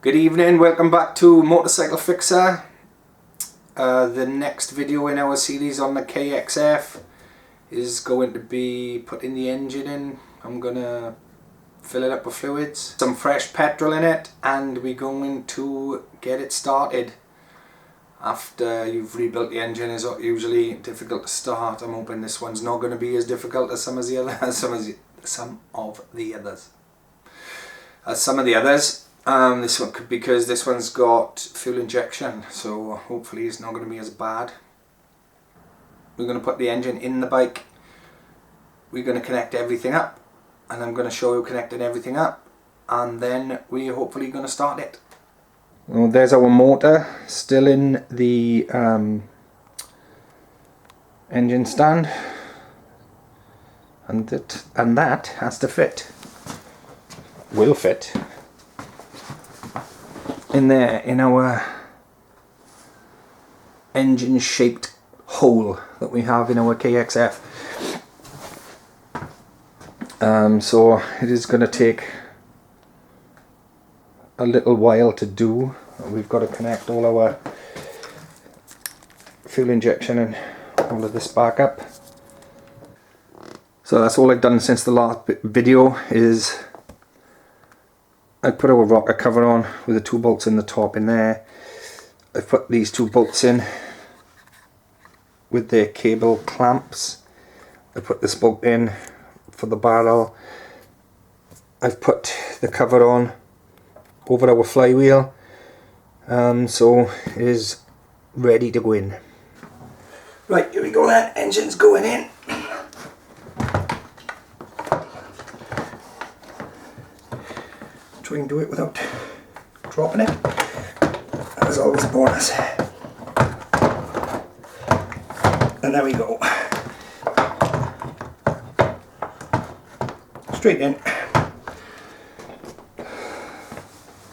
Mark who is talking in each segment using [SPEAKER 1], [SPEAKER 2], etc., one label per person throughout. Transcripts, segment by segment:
[SPEAKER 1] Good evening, welcome back to Motorcycle Fixer. The next video in our series on the KXF is going to be putting the engine in. I'm going to fill it up with fluids, some fresh petrol in it, and we're going to get it started. After you've rebuilt the engine, is usually difficult to start. I'm hoping this one's not going to be as difficult as some of the others. This one could, because this one's got fuel injection, so hopefully it's not going to be as bad. We're going to put the engine in the bike. We're going to connect everything up, and I'm going to show you connecting everything up, and then we're hopefully going to start it. Well, there's our motor still in the engine stand, and that has to fit. Will fit in there, in our engine shaped hole that we have in our KXF. So it is going to take a little while to do. We've got to connect all our fuel injection and all of this back up. So that's all I've done since the last video. Is I put our rocker cover on with the 2 bolts in the top in there. I've put these 2 bolts in with their cable clamps. I put this bolt in for the barrel. I've put the cover on over our flywheel, so it is ready to go in. Right, here we go then, engine's going in. Try and do it without dropping it. That was always a bonus. And there we go. Straight in.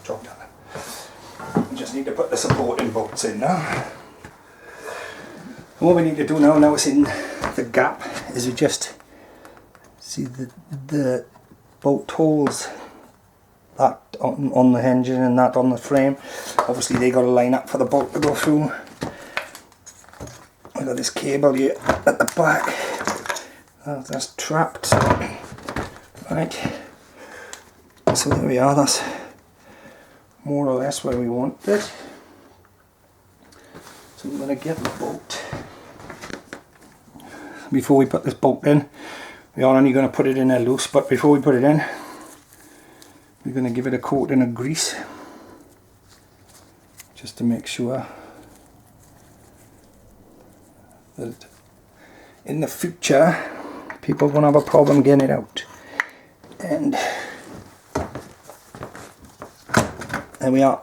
[SPEAKER 1] Drop down. We just need to put the supporting bolts in now. What we need to do now it's in the gap, is we just see the bolt holes, that on the engine and that on the frame. Obviously they got to line up for the bolt to go through. I've got this cable here at the back. That's trapped. Right. So there we are, that's more or less where we want it. So I'm going to get the bolt. Before we put this bolt in, we are only going to put it in there loose, but before we put it in, we're going to give it a coating of grease, just to make sure that in the future people won't have a problem getting it out. And there we are,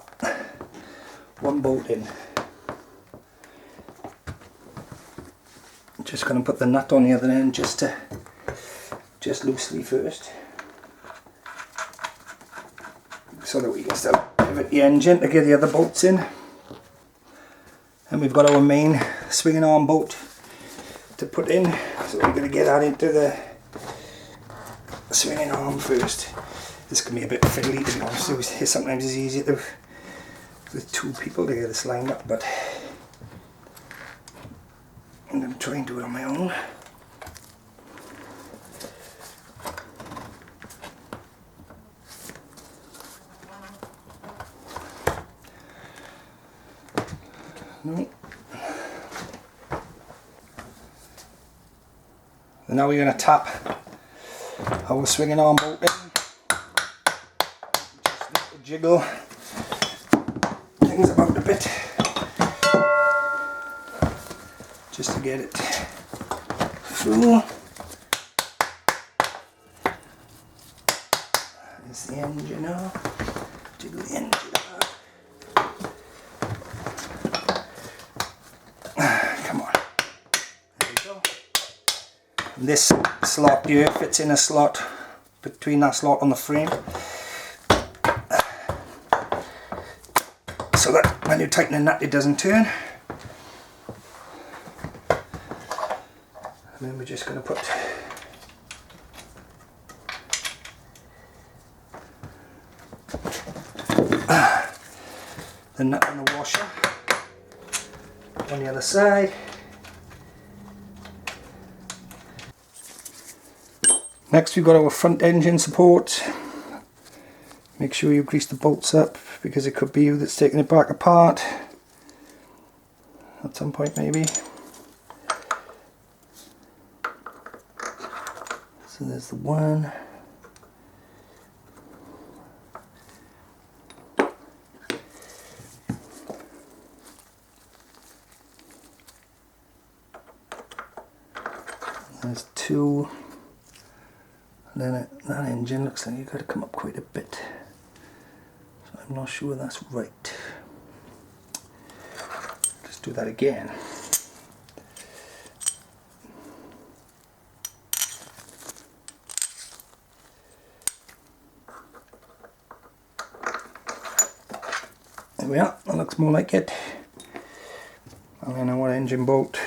[SPEAKER 1] 1 bolt in. Just going to put the nut on the other end just loosely first, so that we can still pivot the engine to get the other bolts in. And we've got our main swinging arm bolt to put in, so we're going to get that into the swinging arm first. This can be a bit fiddly, to be honest. Sometimes it's easier to, with 2 people to get this lined up, but I'm going to try and do it on my own. No. And now we're going to tap our swinging arm bolt in. Just jiggle things about a bit, just to get it through. There's the engine now. Jiggle the engine out. Come on. There we go. And this slot here fits in a slot between that slot on the frame, so that when you tighten the nut it doesn't turn. And then we're just going to put the nut and the washer on the other side. Next we've got our front engine support. Make sure you grease the bolts up because it could be you that's taking it back apart at some point maybe. So there's the one. There's two. And then that engine looks like you've got to come up quite a bit. So I'm not sure that's right. Let's do that again. There we are, that looks more like it. And then our engine bolt.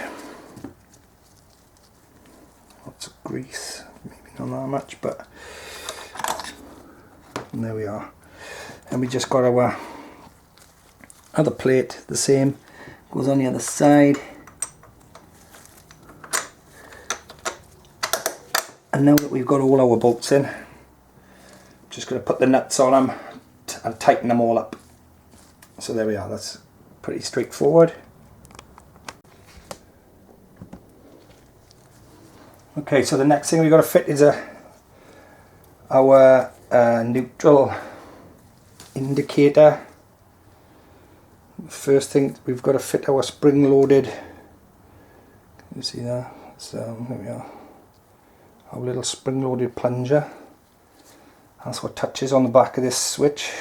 [SPEAKER 1] Lots of grease, maybe not that much, but and there we are. And we just got our other plate, the same, goes on the other side. And now that we've got all our bolts in, just going to put the nuts on them and tighten them all up. So there we are, that's pretty straightforward. Okay, so the next thing we've got to fit is our neutral indicator. First thing, we've got to fit our spring-loaded, can you see that? So there we are, our little spring-loaded plunger. That's what touches on the back of this switch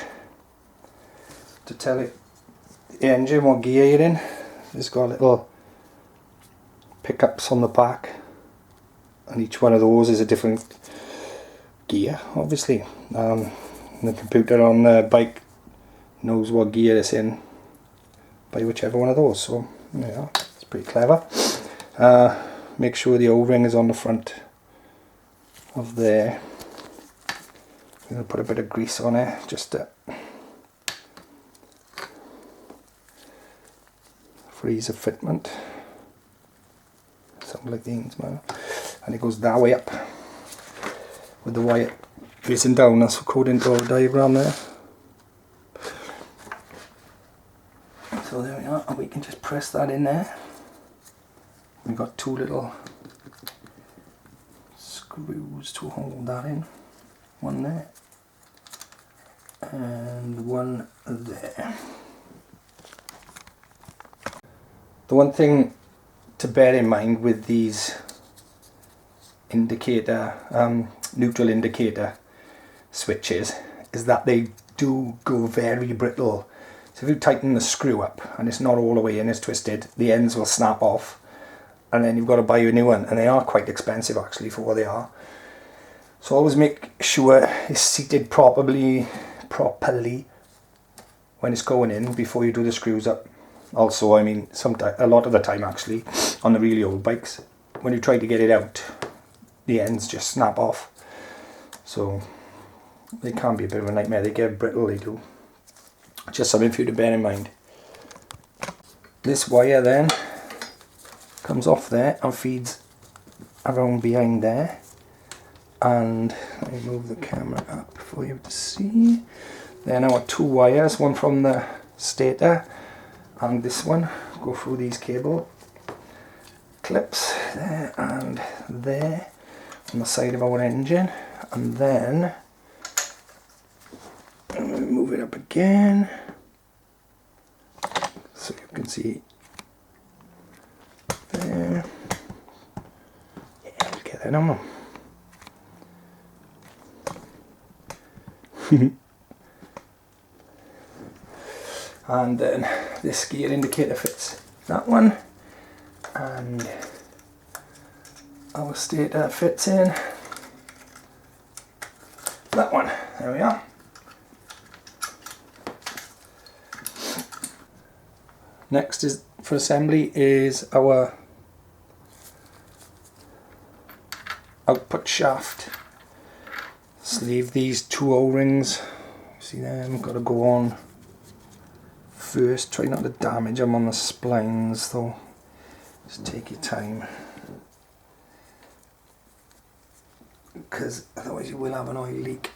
[SPEAKER 1] to tell it the engine what gear you're in. It's got little pickups on the back, and each one of those is a different gear, obviously. The computer on the bike knows what gear it's in by whichever one of those, so yeah, it's pretty clever. Make sure the O-ring is on the front of there. I'm going to put a bit of grease on it just to freeze the fitment. Something like the Ainsman. And it goes that way up with the wire facing down. That's according to our diagram there. So there we are, and we can just press that in there. We've got two little screws to hold that in. One there and one there. The one thing to bear in mind with these indicator, neutral indicator switches is that they do go very brittle. So if you tighten the screw up and it's not all the way in, it's twisted, the ends will snap off and then you've got to buy a new one, and they are quite expensive actually for what they are. So always make sure it's seated properly when it's going in before you do the screws up. Also, I mean, a lot of the time actually, on the really old bikes, when you try to get it out, the ends just snap off. So they can be a bit of a nightmare. They get brittle, they do. Just something for you to bear in mind. This wire then comes off there and feeds around behind there. And let me move the camera up for you to see. There now are two wires, one from the stator and this one, go through these cable clips there and there on the side of our engine, and then I'm going to move it up again so you can see there. Yeah, we'll get that on. And then this gear indicator fits that one, and our stator fits in that one. There we are. Next is for assembly is our output shaft. Sleeve these two O-rings. See them, got to go on first. Try not to damage them on the splines though. Just take your time, because otherwise you will have an oil leak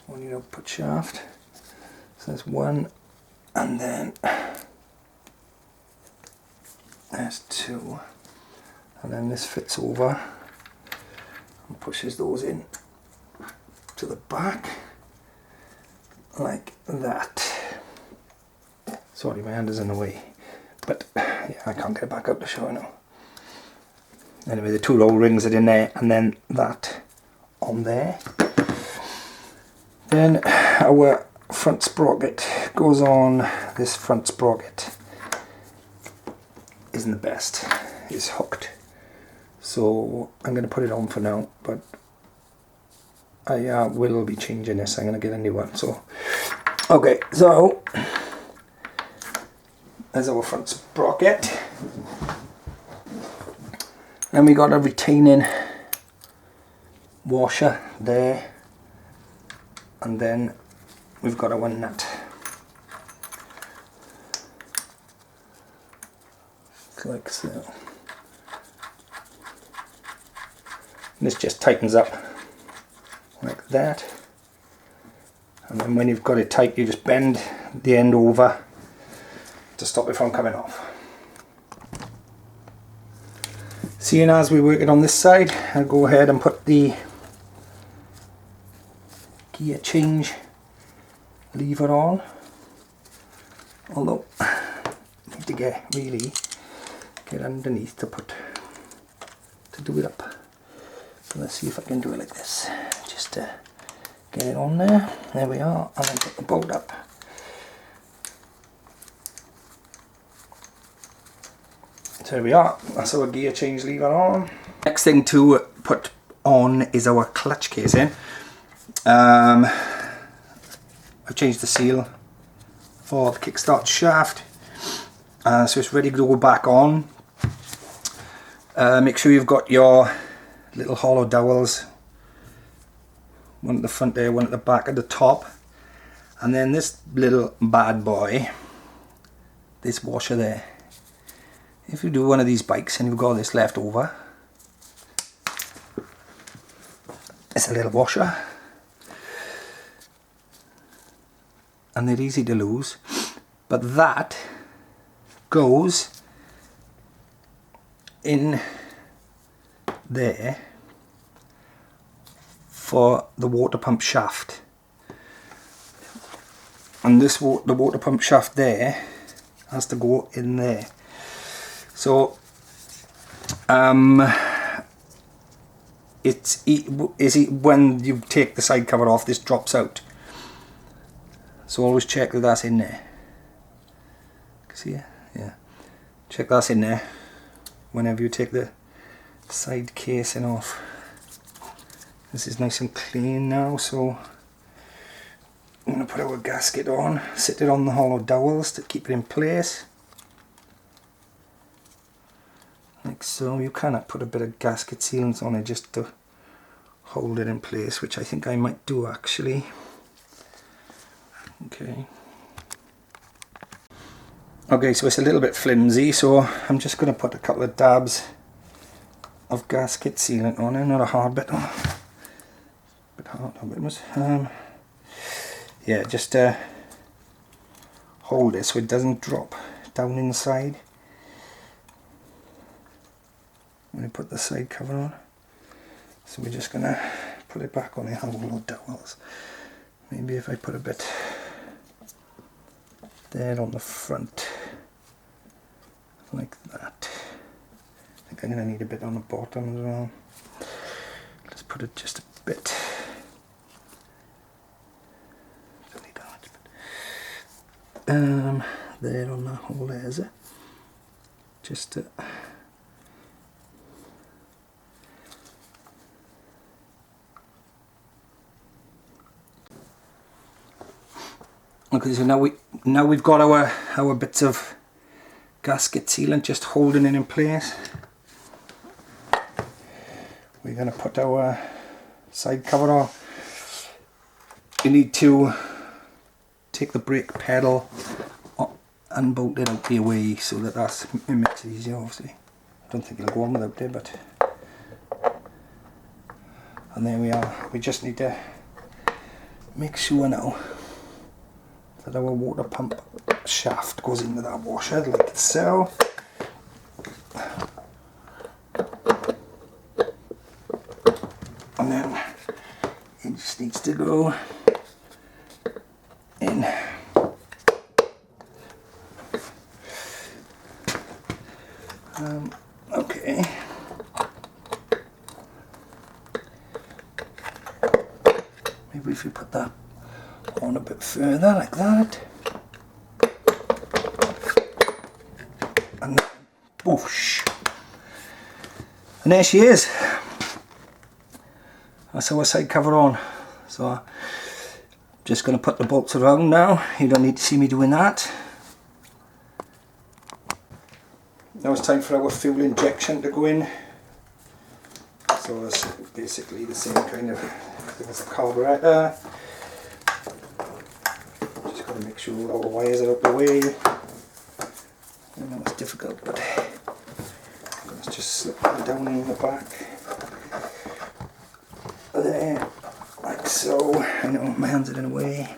[SPEAKER 1] on your output shaft. So there's one, and then there's two, and then this fits over and pushes those in to the back like that. Sorry, my hand is in the way, but yeah, I can't get it back out to show now. Anyway, the two roll rings are in there, and then that on there. Then our front sprocket goes on. This front sprocket isn't the best, it's hooked, so I'm going to put it on for now, but I will be changing this. I'm going to get a new one. So okay, so there's our front sprocket, and we got a retaining washer there, and then we've got our nut. Like so. And this just tightens up like that, and then when you've got it tight, you just bend the end over to stop it from coming off. Seeing as we're working on this side, I'll go ahead and put the gear change lever on, although I need to get underneath to do it up. So let's see if I can do it like this, just to get it on there. There we are, and then put the bolt up. So there we are, that's our gear change lever on. Next thing to put on is our clutch casing. I've changed the seal for the kickstart shaft, so it's ready to go back on. Make sure you've got your little hollow dowels, one at the front there, one at the back at the top, and then this little bad boy, this washer there. If you do one of these bikes and you've got this left over, it's a little washer, and they're easy to lose, but that goes in there for the water pump shaft, and this the water pump shaft there has to go in there. So when you take the side cover off, this drops out, so always check that that's in there. See it? Yeah, check that's in there whenever you take the side casing off. This is nice and clean now, so I'm going to put our gasket on, sit it on the hollow dowels to keep it in place. Like so. You cannot put a bit of gasket sealant on it just to hold it in place, which I think I might do actually. Okay. Okay, so it's a little bit flimsy, so I'm just going to put a couple of dabs of gasket sealant on it, not a hard bit. Oh, a bit hard, that bit was. Yeah, just hold it so it doesn't drop down inside when you put the side cover on. So we're just going to put it back on the hollow dowels. Maybe if I put a bit there on the front, like that. I think I'm going to need a bit on the bottom as well. Let's put it just a bit. Don't need that much, but there on that hole there, is it? Just to okay, so now we've got our bits of gasket sealant just holding it in place. We're going to put our side cover on. You need to take the brake pedal and bolt it out the way so that it makes it easier. Obviously I don't think it'll go on without it, but and there we are. We just need to make sure now that our water pump shaft goes into that washer like so. And then it just needs to go in. Okay. Maybe if you put that on a bit further like that. And whoosh. And there she is. That's our side cover on. So I'm just going to put the bolts around now. You don't need to see me doing that. Now it's time for our fuel injection to go in. So it's basically the same kind of thing as a carburetor. Just got to make sure all our wires are out the way. I know it's difficult, but I'm going to just slip them down in the back. There, like so. I know my hands are in the way,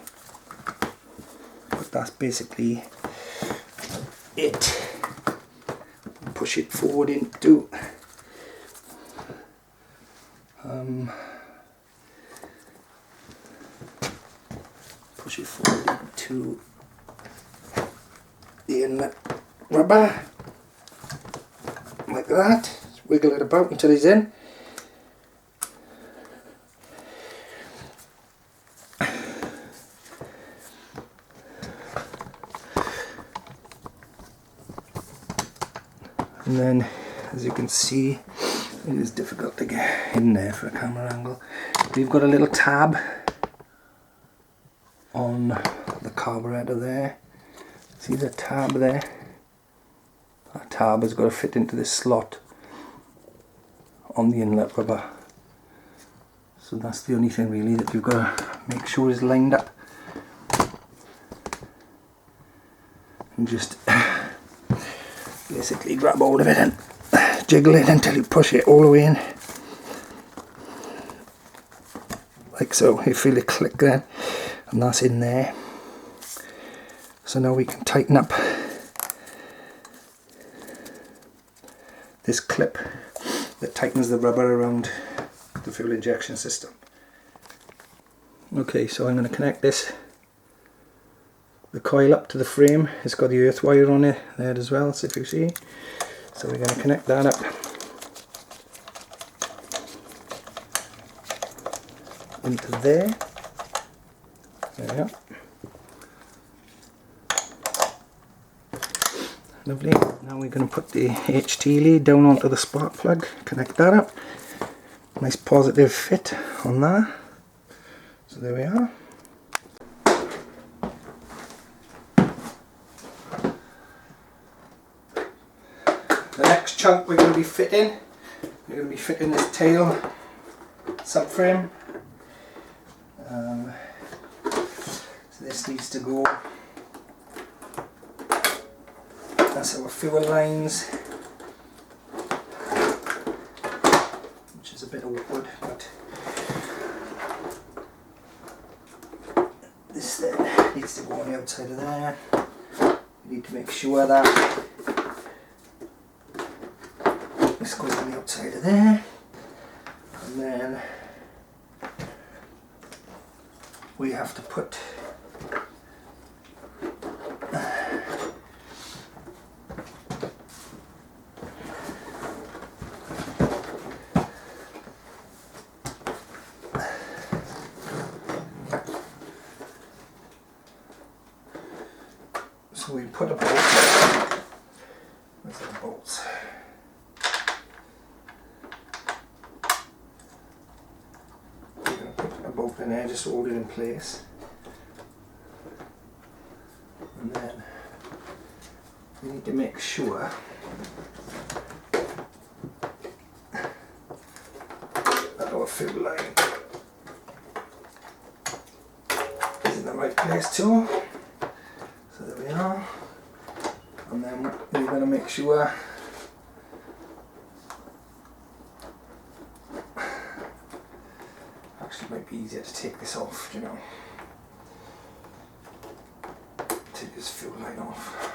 [SPEAKER 1] but that's basically it. Push it forward into the inlet rubber like that. Just wiggle it about until it's in. And then, as you can see, it is difficult to get in there for a camera angle. We've got a little tab on the carburetor there. See the tab there? That tab has got to fit into this slot on the inlet rubber. So that's the only thing really that you've got to make sure is lined up. And just basically grab hold of it and jiggle it until you push it all the way in. Like so. You feel it click then, and that's in there. So now we can tighten up this clip that tightens the rubber around the fuel injection system. Okay, so I'm going to connect the coil up to the frame. It's got the earth wire on it there as well, so if you see. So we're going to connect that up into there. There we are. Lovely. Now we're going to put the HT lead down onto the spark plug, connect that up. Nice positive fit on that. So there we are. The next chunk we're going to be fitting this tail subframe. So this needs to go. That's our fuel lines, which is a bit awkward, but this then needs to go on the outside of there. You need to make sure that this goes on the outside of there, and then we have to put so we put a bolt. Where's the bolts? We're going to put a bolt in there, just hold it in place. And then we need to make sure that our fuel line is in the right place too. we are. And then we're going to make sure actually it might be easier to take this off, you know. Take this fuel line off.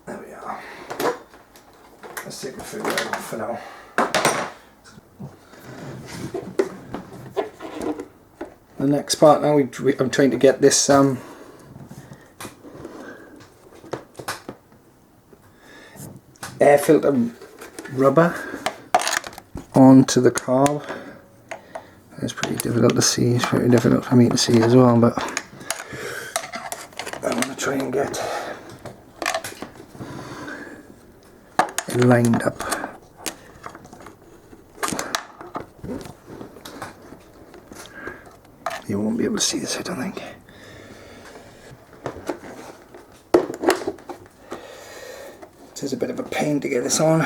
[SPEAKER 1] There we are. Let's take the fuel line off for now. The next part now, I'm trying to get this air filter rubber onto the carb. It's pretty difficult to see, it's very difficult for me to see as well, but I'm going to try and get it lined up. You won't be able to see this, I don't think. It is a bit of a pain to get this on,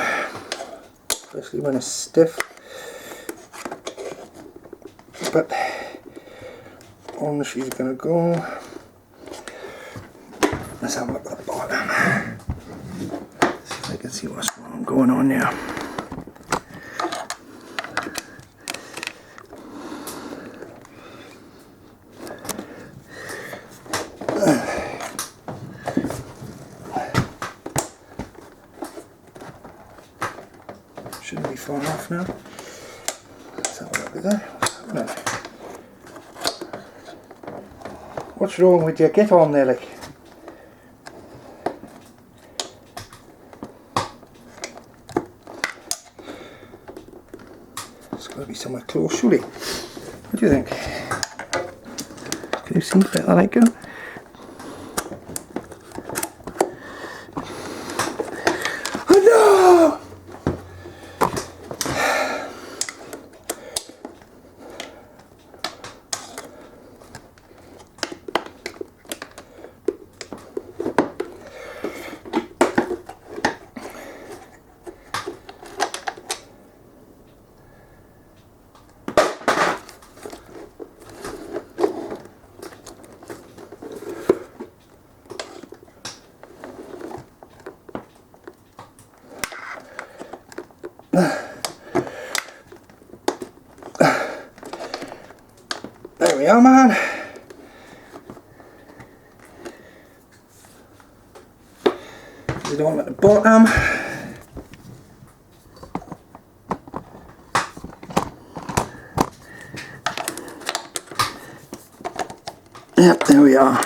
[SPEAKER 1] especially when it's stiff. But on she's going to go. Let's have a look at the bottom. See if I can see what's going on now. Shouldn't be far off now. Let's have a look at that. No. What's wrong with you? Get on there, like. It's got to be somewhere close, surely. What do you think? Can you see better like it? Oh no! There we are, man. There's the one at the bottom. Yep, there we are.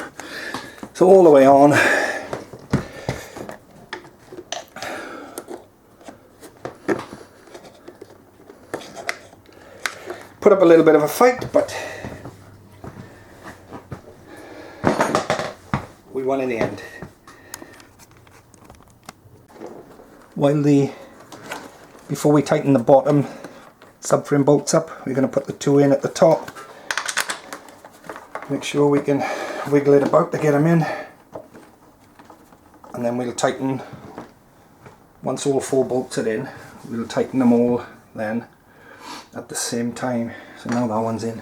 [SPEAKER 1] So all the way on. Put up a little bit of a fight, but we won in the end. Before we tighten the bottom subframe bolts up, we're going to put the two in at the top. Make sure we can wiggle it about to get them in, and then we'll tighten, once all four bolts are in, we'll tighten them all then at the same time. So now that one's in.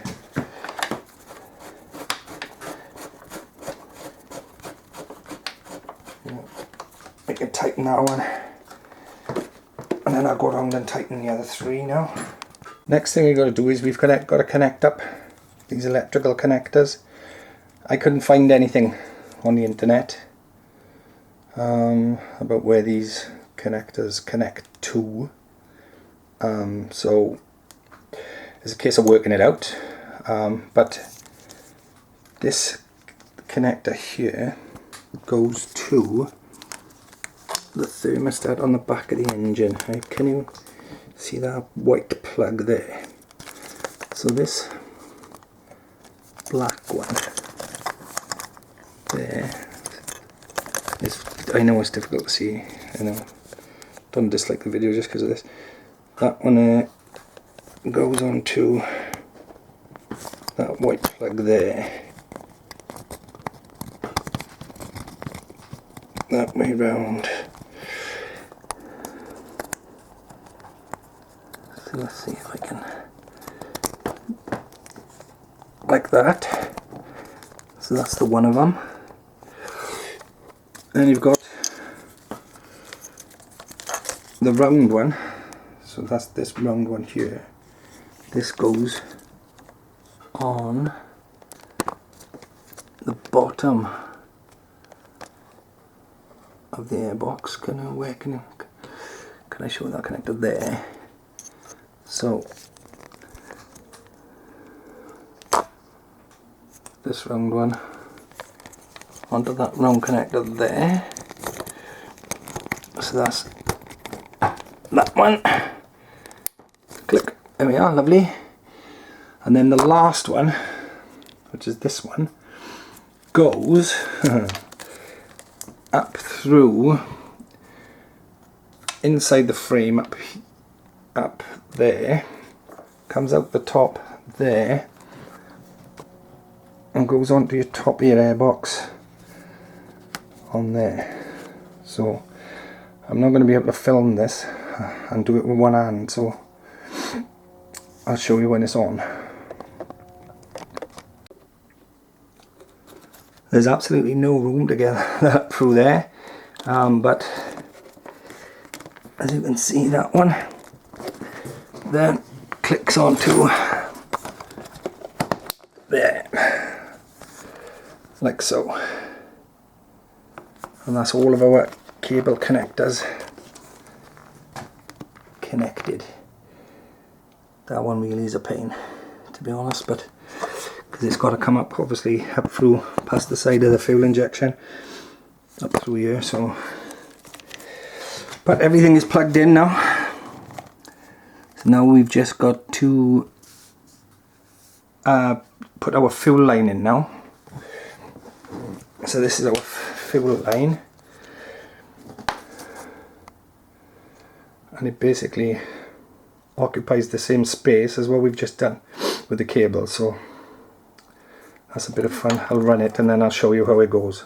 [SPEAKER 1] We can tighten that one, and then I'll go around and tighten the other three now. Next thing we've got to do is we've got to connect up these electrical connectors. I couldn't find anything on the internet about where these connectors connect to, so it's a case of working it out, but this connector here goes to the thermostat on the back of the engine. Right? Can you see that white plug there? So this black one there is, I know it's difficult to see, I know, don't dislike the video just because of this. That one goes on to that white plug there, that way round. So let's see if I can like that. So that's the one of them. Then you've got the round one. So that's this round one here. This goes on the bottom of the airbox. Can I show that connector there? So this round one onto that round connector there. So that's that one. Click, there we are, lovely. And then the last one, which is this one, goes up through inside the frame, up there, comes out the top there, and goes onto your top of your airbox on there. So I'm not going to be able to film this and do it with one hand, so I'll show you when it's on. There's absolutely no room to get that through there, but as you can see, that one then clicks onto there, like so. And that's all of our cable connectors connected. That one really is a pain, to be honest, but because it's got to come up, obviously, up through past the side of the fuel injection, up through here. So, but everything is plugged in now. So now we've just got to put our fuel line in now. So this is our fuel line, and it basically occupies the same space as what we've just done with the cable. So that's a bit of fun. I'll run it and then I'll show you how it goes.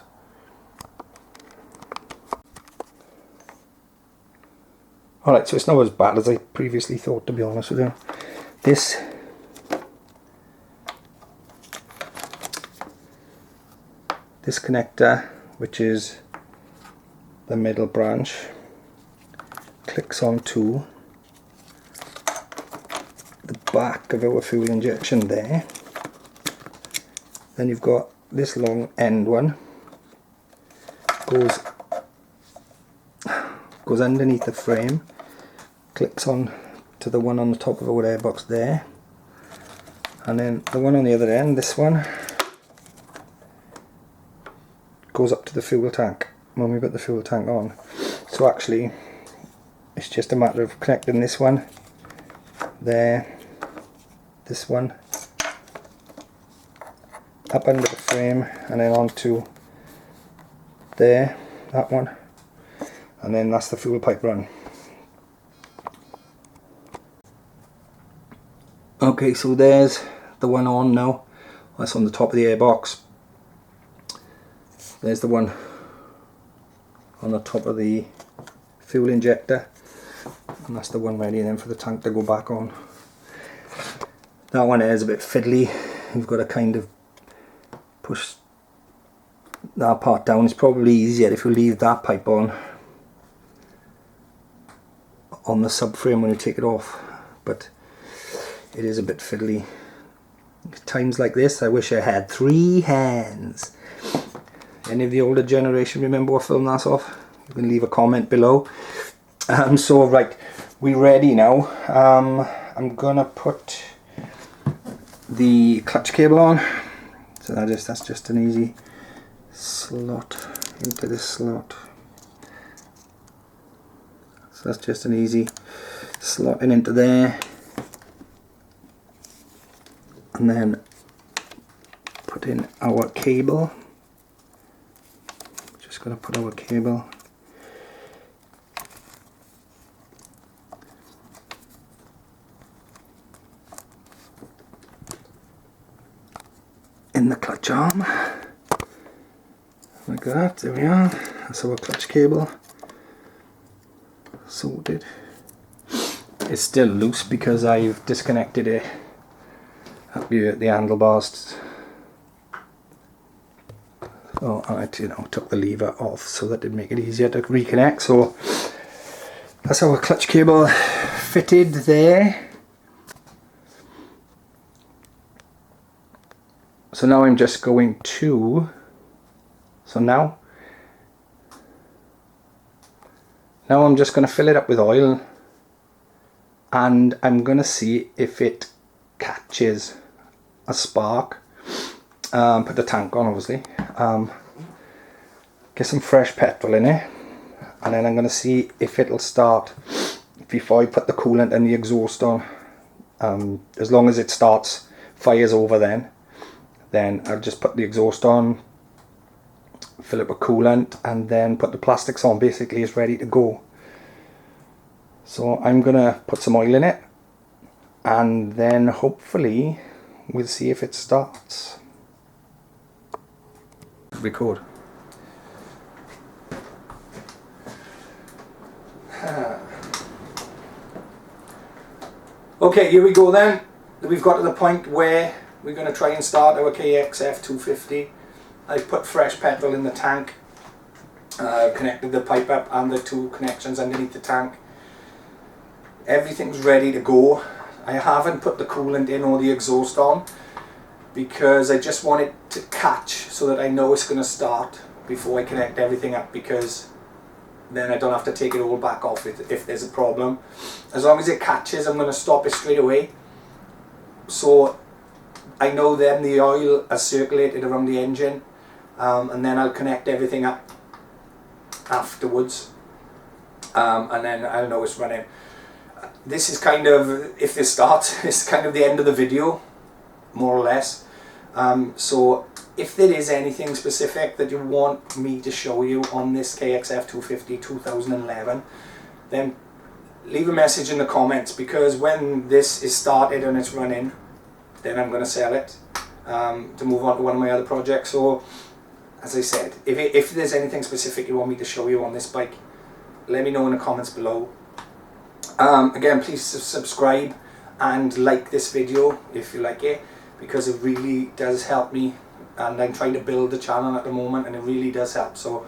[SPEAKER 1] Alright, so it's not as bad as I previously thought, to be honest with you. This connector, which is the middle branch, clicks onto the back of our fuel injection there. Then you've got this long end one, goes underneath the frame, clicks on to the one on the top of our airbox there, and then the one on the other end, this one, goes up to the fuel tank when we put the fuel tank on. So actually it's just a matter of connecting this one there, this one up under the frame, and then onto there, that one, and then that's the fuel pipe run. Okay, so there's the one on now. That's on the top of the airbox. There's the one on the top of the fuel injector, and that's the one ready then for the tank to go back on. That one is a bit fiddly. You've got to kind of push that part down. It's probably easier if you leave that pipe on the subframe when you take it off, but it is a bit fiddly. Times like this I wish I had 3 hands. Any of the older generation remember what film that's off? You can leave a comment below. So right, we're ready now. I'm gonna put the clutch cable on. So that's just an easy slot into this slot. So that's just an easy slotting into there, and then put in our cable. Just gonna put our cable in the clutch arm, like that. There we are. That's our clutch cable sorted. It's still loose because I've disconnected it the handlebars. Oh, I took the lever off so that it'd make it easier to reconnect. So that's our clutch cable fitted there. So now I'm just going to, now I'm just going to fill it up with oil, and I'm going to see if it catches a spark. Put the tank on, obviously. Get some fresh petrol in it, and then I'm going to see if it'll start before I put the coolant and the exhaust on. As long as it starts, fires over, then I'll just put the exhaust on, fill it with coolant, and then put the plastics on. Basically it's ready to go. So I'm gonna put some oil in it, and then hopefully we'll see if it starts. Record. Okay, here we go then. We've got to the point where we're going to try and start our KXF250. I've put fresh petrol in the tank, connected the pipe up and the two connections underneath the tank. Everything's ready to go. I haven't put the coolant in or the exhaust on because I just want it to catch so that I know it's going to start before I connect everything up, because then I don't have to take it all back off if there's a problem. As long as it catches, I'm going to stop it straight away, so I know then the oil has circulated around the engine, and then I'll connect everything up afterwards, and then I'll know it's running. This is kind of, if this starts, it's kind of the end of the video, more or less. So if there is anything specific that you want me to show you on this KXF250 2011, then leave a message in the comments, because when this is started and it's running, then I'm going to sell it to move on to one of my other projects. So as I said, if there's anything specific you want me to show you on this bike, let me know in the comments below. Again, please subscribe and like this video if you like it, because it really does help me, and I'm trying to build the channel at the moment and it really does help. So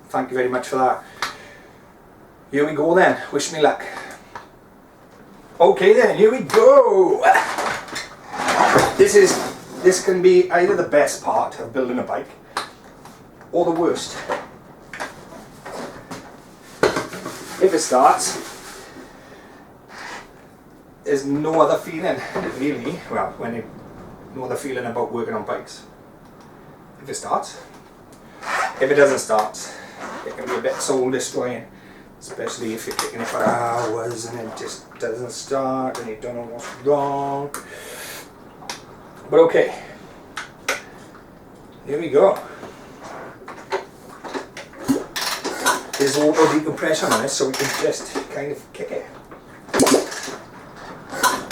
[SPEAKER 1] thank you very much for that. Here we go then, wish me luck. Okay then, here we go. This can be either the best part of building a bike or the worst. If it starts, there's no other feeling really, well, no other feeling about working on bikes. If it starts. If it doesn't start, it can be a bit soul destroying, especially if you're kicking it for hours and it just doesn't start and you don't know what's wrong. But okay, here we go. There's auto decompression on it, so we can just kind of kick it.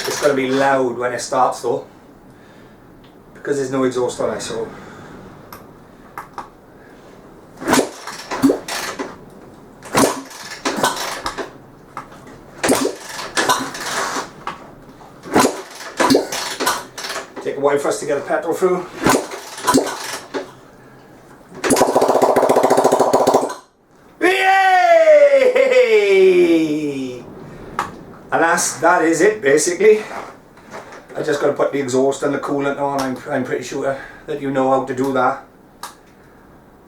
[SPEAKER 1] It's going to be loud when it starts though, because there's no exhaust on it, so take a while for us to get the petrol through. Yay! And that is it basically. I just got to put the exhaust and the coolant on. I'm pretty sure that you know how to do that.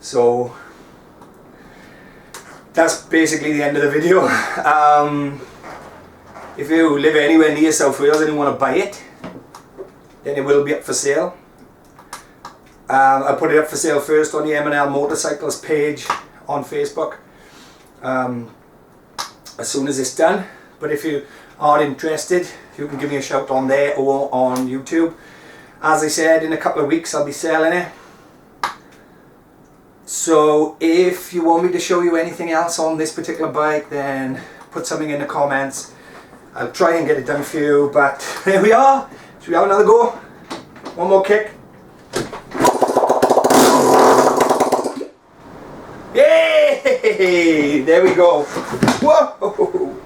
[SPEAKER 1] So that's basically the end of the video. If you live anywhere near South Wales and you want to buy it, then it will be up for sale. I put it up for sale first on the M&L Motorcycles page on Facebook, as soon as it's done. But if you are interested, you can give me a shout on there or on YouTube. As I said, in a couple of weeks I'll be selling it. So if you want me to show you anything else on this particular bike, then put something in the comments. I'll try and get it done for you, but here we are. Should we have another go? One more kick. Yay! There we go. Whoa!